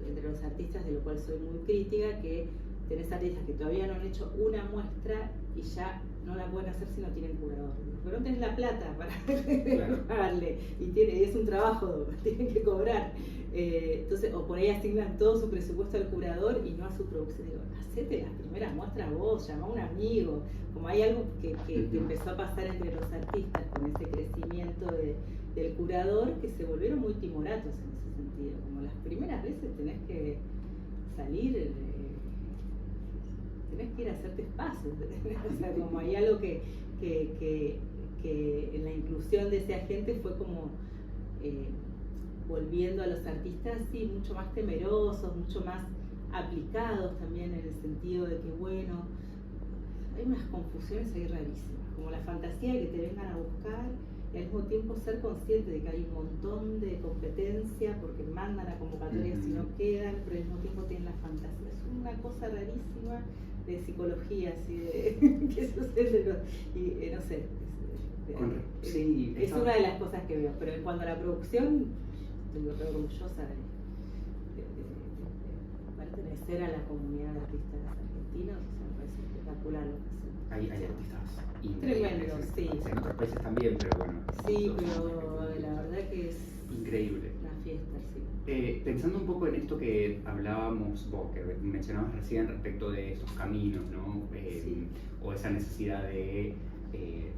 entre los artistas, de lo cual soy muy crítica, que tenés artistas que todavía no han hecho una muestra y ya no la pueden hacer si no tienen curador. Pero no tenés la plata para pagarle, y es un trabajo, tienen que cobrar. Entonces, o por ahí asignan todo su presupuesto al curador y no a su producción. Digo, hacete las primeras muestras vos, llama a un amigo. Como hay algo que empezó a pasar entre los artistas con ese crecimiento del curador, que se volvieron muy timoratos en ese sentido. Como las primeras veces tenés que salir, tenés que ir a hacerte espacio. O sea, como hay algo que en la inclusión de ese agente fue como volviendo a los artistas, sí, mucho más temerosos, mucho más aplicados también, en el sentido de que, bueno, hay unas confusiones ahí rarísimas, como la fantasía de que te vengan a buscar y al mismo tiempo ser consciente de que hay un montón de competencia porque mandan a convocatorias y no quedan, pero al mismo tiempo tienen la fantasía. Es una cosa rarísima de psicología, así de que sucede, y no sé. Es una de las cosas que veo, pero en cuanto a la producción, estoy orgullosa de pertenecer a la comunidad de artistas argentinos, o sea, me parece espectacular lo que hacen. Hay artistas tremendo, sí. En otros países también, pero bueno. Sí, pero la verdad que es increíble. una fiesta, sí. Pensando un poco en esto que hablábamos, vos, que mencionabas recién respecto de esos caminos, ¿no? Sí. O esa necesidad de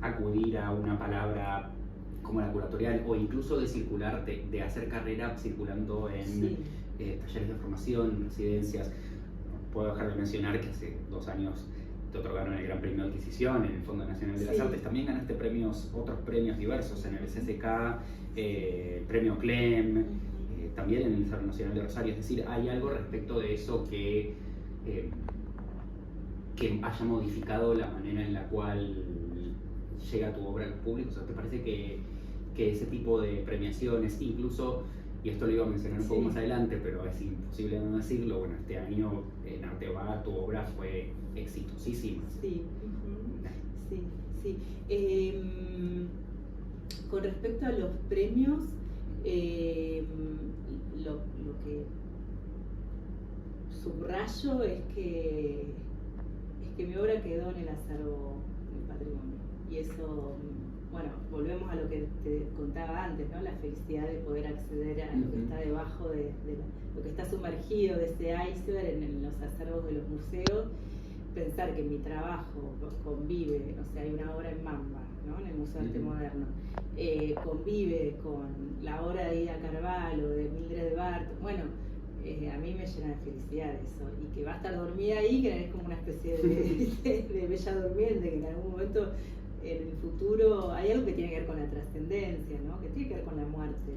acudir a una palabra como la curatorial, o incluso de circular, de hacer carrera circulando en Sí. Talleres de formación, residencias. Puedo dejar de mencionar que hace 2 años te otorgaron el Gran Premio de Adquisición en el Fondo Nacional de las Sí. Artes. También ganaste otros premios diversos en el CCK, Premio CLEM, también en el Salón Nacional de Rosario. Es decir, ¿hay algo respecto de eso que haya modificado la manera en la cual llega tu obra a los públicos? O sea, ¿te parece que ese tipo de premiaciones, incluso, y esto lo iba a mencionar un poco más adelante, pero es imposible no decirlo, bueno, este año en Arte Va tu obra fue exitosísima? Sí, sí, sí. Con respecto a los premios, lo que subrayo es que mi obra quedó en el acervo del patrimonio. Y eso, bueno, volvemos a lo que te contaba antes, ¿no? La felicidad de poder acceder a lo que está debajo de lo que está sumergido de ese iceberg en los acervos de los museos. Pensar que mi trabajo convive, o sea, hay una obra en Mamba, ¿no? En el Museo de Arte Moderno, convive con la obra de Ida Carvalho, de Mildred Barth. Bueno, a mí me llena de felicidad eso, y que va a estar dormida ahí, que es como una especie de bella durmiente, que en algún momento en el futuro hay algo que tiene que ver con la trascendencia, ¿no? Que tiene que ver con la muerte.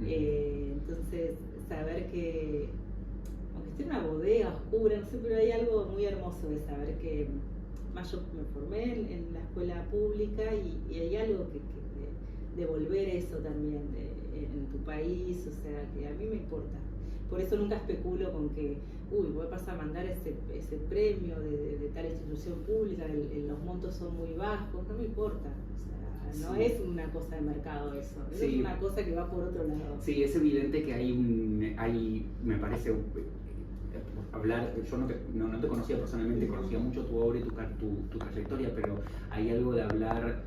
Entonces, saber que, aunque esté en una bodega oscura, no sé, pero hay algo muy hermoso de saber que, más yo me formé en la escuela pública, y hay algo que devolver eso también en tu país, o sea, que a mí me importa. Por eso nunca especulo con que, voy a pasar a mandar ese premio de tal institución pública, los montos son muy bajos, no me importa. O sea, no es una cosa de mercado eso, es una cosa que va por otro lado. Sí, es evidente que me parece, hablar, yo no te conocía personalmente, conocía mucho tu obra y tu trayectoria, pero hay algo de hablar,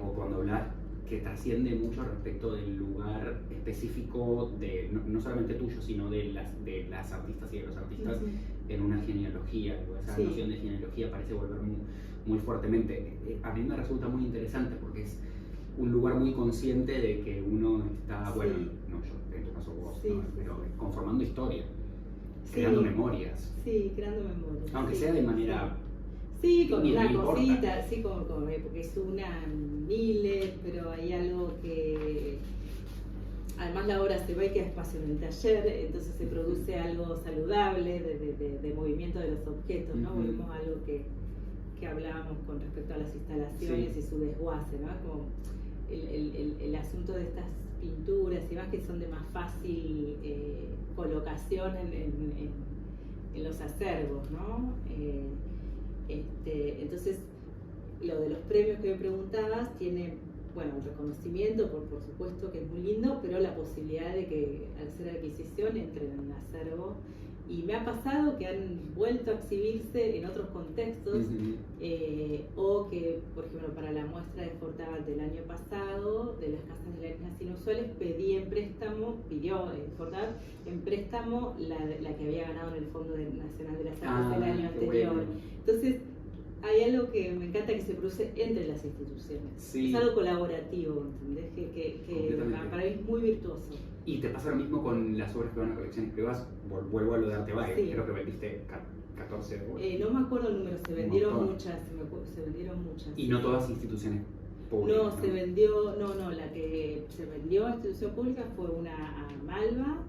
o cuando hablas, que trasciende mucho respecto del lugar específico no solamente tuyo, sino de las artistas y de los artistas en una genealogía. Esa noción de genealogía parece volver muy fuertemente. A mí me resulta muy interesante porque es un lugar muy consciente de que uno está, bueno, no yo, en tu caso vos, ¿no? Pero conformando historia, creando memorias. Sí, creando memorias. Aunque sea de manera... Sí, con una cosita, sí, porque es una miles, pero hay algo que... Además la obra se ve que es espacio en el taller, entonces se produce algo saludable de movimiento de los objetos, ¿no? Volvemos a algo que hablábamos con respecto a las instalaciones y su desguace, ¿no? Es como el asunto de estas pinturas y más que son de más fácil colocación en los acervos, ¿no? Entonces, lo de los premios que me preguntabas tiene, bueno, un reconocimiento, por supuesto que es muy lindo, pero la posibilidad de que al ser adquisición entren en un acervo. Y me ha pasado que han vuelto a exhibirse en otros contextos, o que, por ejemplo, para la muestra de Fortabat del año pasado, de las casas de las etnias inusuales, pidió Fortabat en préstamo la que había ganado en el Fondo Nacional de las Artes del año anterior. Bueno. Entonces, hay algo que me encanta que se produce entre las instituciones. Sí. Es algo colaborativo, ¿entendés? Que para mí es muy virtuoso. ¿Y te pasa lo mismo con las obras que van a colecciones privadas? Vuelvo a lo de Arte Va, creo que vendiste 14 obras. No me acuerdo el número, se vendieron muchas. ¿Y no todas instituciones públicas? No, se vendió, la que se vendió a institución pública fue una a Malva.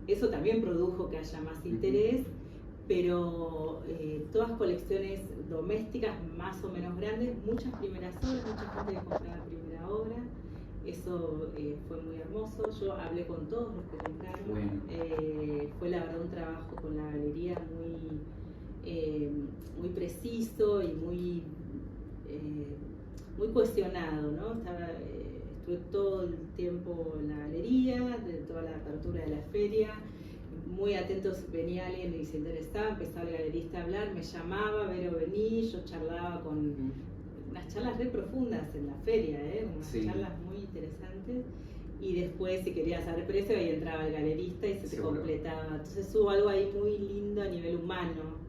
Eso también produjo que haya más interés, pero todas colecciones domésticas más o menos grandes, muchas primeras obras, mucha gente que compraba primera obra. Eso fue muy hermoso. Yo hablé con todos los que compraron. Bueno. Fue la verdad un trabajo con la galería muy preciso y muy cuestionado, ¿no? Estuve todo el tiempo en la galería, de toda la apertura de la feria, muy atentos, venía alguien y se interesaba, empezaba el galerista a hablar, me llamaba, Vero vení, yo charlaba con unas charlas re profundas en la feria, unas charlas muy interesantes, y después si querías saber precio ahí entraba el galerista y se te Seguro. completaba. Entonces hubo algo ahí muy lindo a nivel humano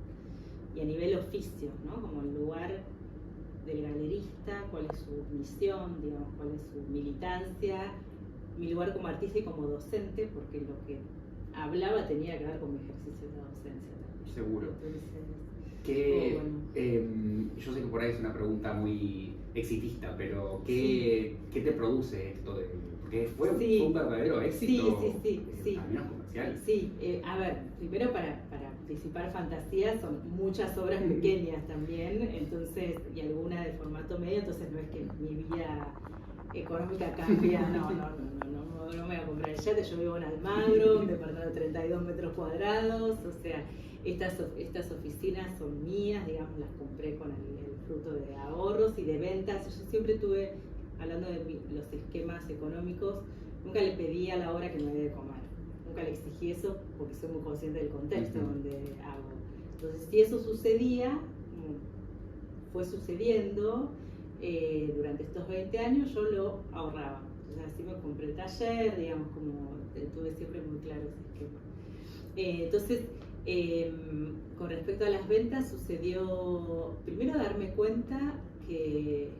y a nivel oficio, ¿no? Como el lugar del galerista, cuál es su misión, digamos, cuál es su militancia, mi lugar como artista y como docente, porque lo que hablaba tenía que ver con mi ejercicio de docencia también. Seguro. Entonces, Que, bueno. yo sé que por ahí es una pregunta muy exitista, pero ¿qué te produce esto? Porque fue un verdadero éxito, Sí. al menos comercial. Sí, a ver, primero para disipar fantasías son muchas obras pequeñas también, entonces, y alguna de formato medio, entonces no es que mi vida económica cambia, no me voy a comprar el yate, yo vivo en Almagro, un departamento de 32 metros cuadrados, o sea, estas oficinas son mías, digamos, las compré con el fruto de ahorros y de ventas. Yo siempre tuve, hablando de los esquemas económicos, nunca le pedí a la obra que me dé de comer, nunca le exigí eso porque soy muy consciente del contexto donde hago. Entonces, si eso sucedía, fue sucediendo durante estos 20 años, yo lo ahorraba. Entonces, así me compré el taller, digamos, como tuve siempre muy claro ese esquema. Entonces, con respecto a las ventas, sucedió primero darme cuenta que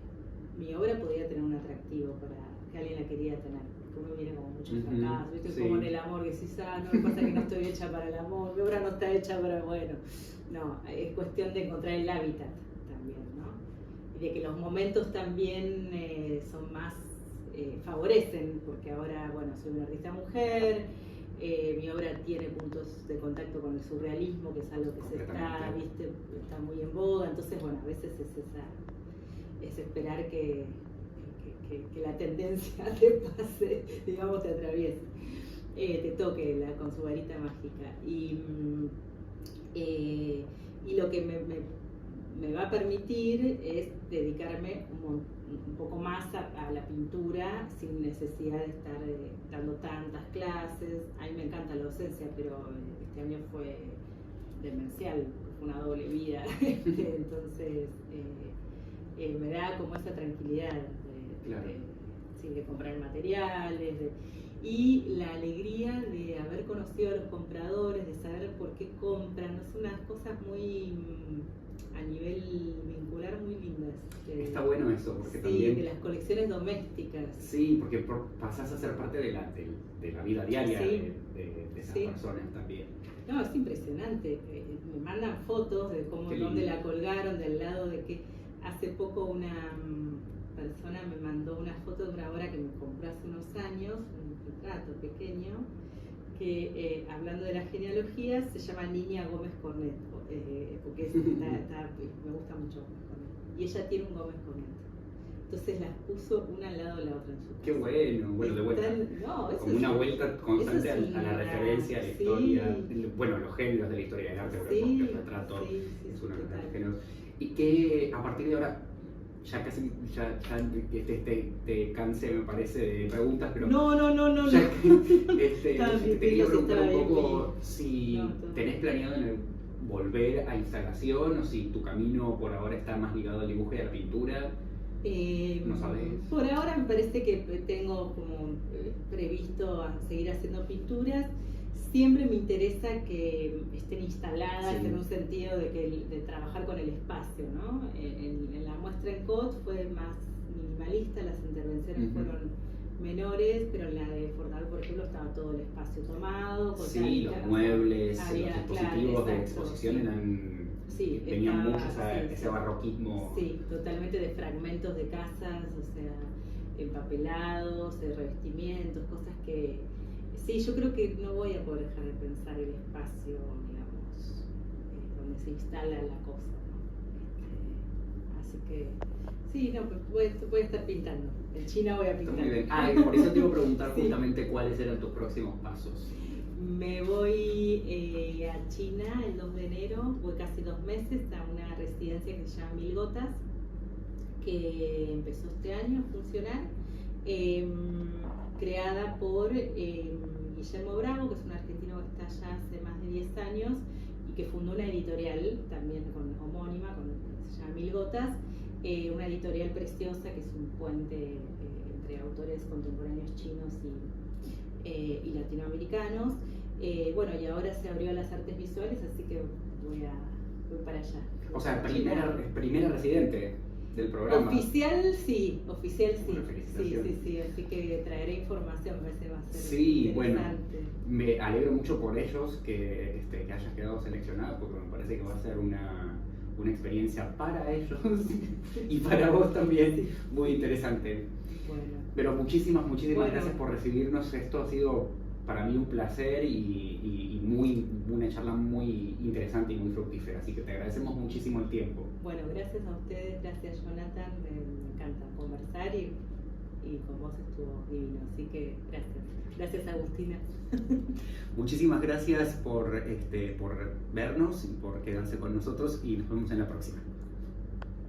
mi obra podía tener un atractivo para que alguien la quería tener. Porque uno viene como muchos fracasos, ¿viste? Sí. Como en el amor, que decís, no, me pasa que no estoy hecha para el amor, mi obra no está hecha para, bueno. No, es cuestión de encontrar el hábitat también, ¿no? Y de que los momentos también son más, favorecen, porque ahora, bueno, soy una artista mujer. Mi obra tiene puntos de contacto con el surrealismo, que es algo que está muy en boga, entonces bueno, a veces es esperar que la tendencia te pase, digamos, te atraviese, te toque con su varita mágica. Y lo que me va a permitir es dedicarme un poco más a la pintura sin necesidad de estar dando tantas clases. A mí me encanta la docencia, pero este año fue demencial, fue una doble vida. Entonces me da como esa tranquilidad de comprar materiales y la alegría de haber conocido a los compradores, de saber por qué compran. Son unas cosas muy a nivel vincular muy lindas. Está bueno eso, porque sí, también... de las colecciones domésticas. Sí, porque pasás a ser parte de la vida diaria de esas personas también. No, es impresionante. Me mandan fotos de dónde la colgaron, del lado de que hace poco una persona me mandó una foto de una obra que me compró hace unos años, un retrato pequeño, que hablando de la genealogía se llama Niña Gómez Cornet, porque me gusta mucho Gómez Cornet, y ella tiene un Gómez Cornet, entonces las puso una al lado de la otra en su casa. Qué bueno, de vuelta, como una vuelta constante a la referencia, a la historia, bueno, los géneros de la historia del arte, porque el retrato es uno de los géneros. Y que a partir de ahora, ya casi te cansé, me parece, de preguntas, pero... No. Ya que, te quería preguntar un poco si tenés planeado volver a instalación o si tu camino por ahora está más ligado al dibujo y a la pintura. ¿No sabes? Por ahora me parece que tengo como previsto seguir haciendo pinturas. Siempre me interesa que estén instaladas en un sentido de trabajar con el espacio, ¿no? En la muestra en COT fue más minimalista, las intervenciones fueron menores, pero en la de Fortal, por ejemplo, estaba todo el espacio tomado. Sí, los muebles, los dispositivos de exposición tenían mucho ese barroquismo. Sí, totalmente, de fragmentos de casas, o sea, empapelados, de revestimientos, cosas que... Sí, yo creo que no voy a poder dejar de pensar el espacio, digamos, donde se instala la cosa, ¿no? Así que, sí, no, voy a estar pintando. En China voy a pintar. Está muy bien. Por eso te iba a preguntar justamente cuáles eran tus próximos pasos. Me voy a China el 2 de enero, voy casi 2 meses a una residencia que se llama Mil Gotas, que empezó este año a funcionar, creada por Guillermo Bravo, que es un argentino que está allá hace más de 10 años y que fundó una editorial también se llama Mil Gotas, una editorial preciosa que es un puente entre entre autores contemporáneos chinos y latinoamericanos. Bueno, y ahora se abrió a las artes visuales, así que voy para allá. O sea, primera residente del programa. Oficial sí. Bueno, Sí, así que traeré información, me parece que va a ser sí, interesante. Bueno, me alegro mucho por ellos que hayas quedado seleccionada, porque me parece que va a ser una experiencia para ellos y para vos también muy interesante. Bueno. Pero muchísimas gracias por recibirnos. Esto ha sido para mí un placer y una charla muy interesante y muy fructífera, así que te agradecemos muchísimo el tiempo. Bueno, gracias a ustedes, gracias Jonathan, me encanta conversar y con vos estuvo divino, así que gracias Agustina. Muchísimas gracias por vernos y por quedarse con nosotros y nos vemos en la próxima.